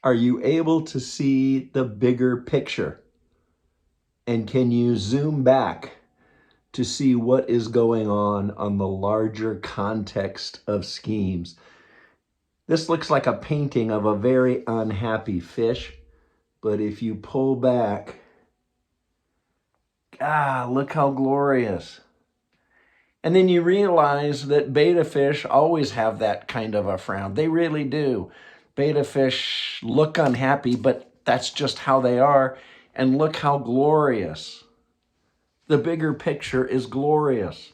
Are you able to see the bigger picture? And can you zoom back to see what is going on the larger context of schemes? This looks like a painting of a very unhappy fish, but if you pull back, look how glorious. And then you realize that betta fish always have that kind of a frown. They really do. Betta fish look unhappy, but that's just how they are. And look how glorious. The bigger picture is glorious.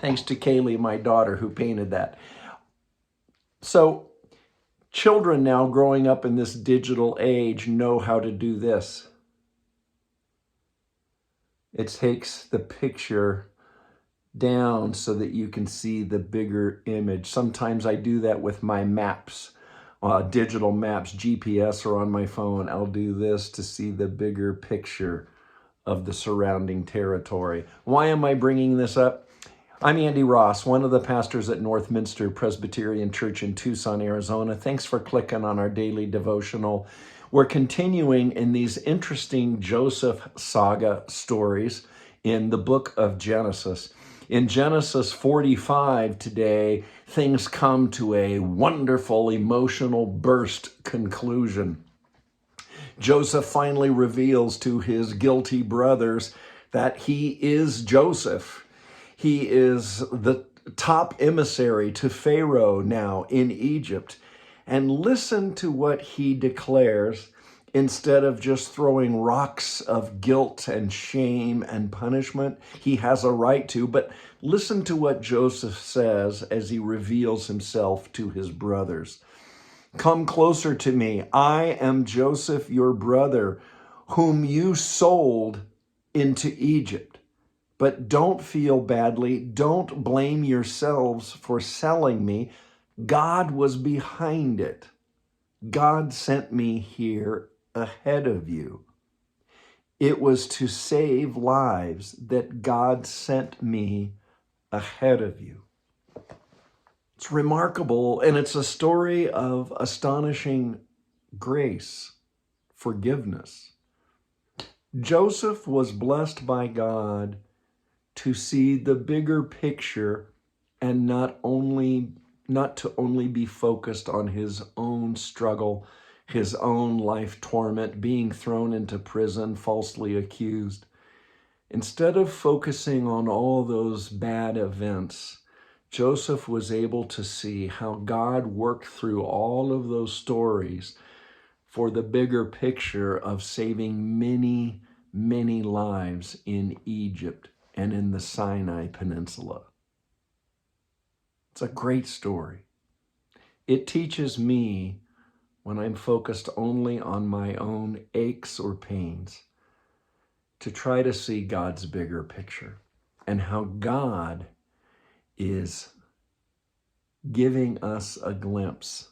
Thanks to Kaylee, my daughter, who painted that. So children now growing up in this digital age know how to do this. It takes the picture down so that you can see the bigger image. Sometimes I do that with my maps, digital maps, GPS, or on my phone. I'll do this to see the bigger picture of the surrounding territory. Why am I bringing this up? I'm Andy Ross, one of the pastors at Northminster Presbyterian Church in Tucson, Arizona. Thanks for clicking on our daily devotional. We're continuing in these interesting Joseph saga stories in the book of Genesis. In Genesis 45 today, things come to a wonderful emotional burst conclusion. Joseph finally reveals to his guilty brothers that he is Joseph. He is the top emissary to Pharaoh now in Egypt. And listen to what he declares instead of just throwing rocks of guilt and shame and punishment. He has a right to, but listen to what Joseph says as he reveals himself to his brothers. Come closer to me. I am Joseph, your brother, whom you sold into Egypt. But don't feel badly. Don't blame yourselves for selling me. God was behind it. God sent me here ahead of you. It was to save lives that God sent me ahead of you. It's remarkable, and it's a story of astonishing grace, forgiveness. Joseph was blessed by God to see the bigger picture and not to only be focused on his own struggle, his own life torment, being thrown into prison, falsely accused. Instead of focusing on all those bad events, Joseph was able to see how God worked through all of those stories for the bigger picture of saving many, many lives in Egypt and in the Sinai Peninsula. It's a great story. It teaches me, when I'm focused only on my own aches or pains, to try to see God's bigger picture and how God is giving us a glimpse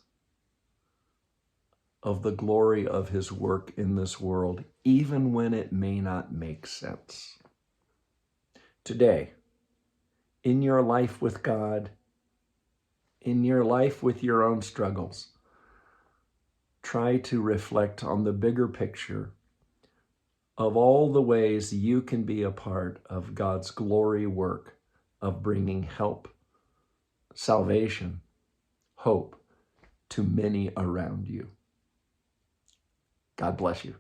of the glory of his work in this world, even when it may not make sense. Today, in your life with God, in your life with your own struggles, try to reflect on the bigger picture of all the ways you can be a part of God's glory work of bringing help, salvation, hope to many around you. God bless you.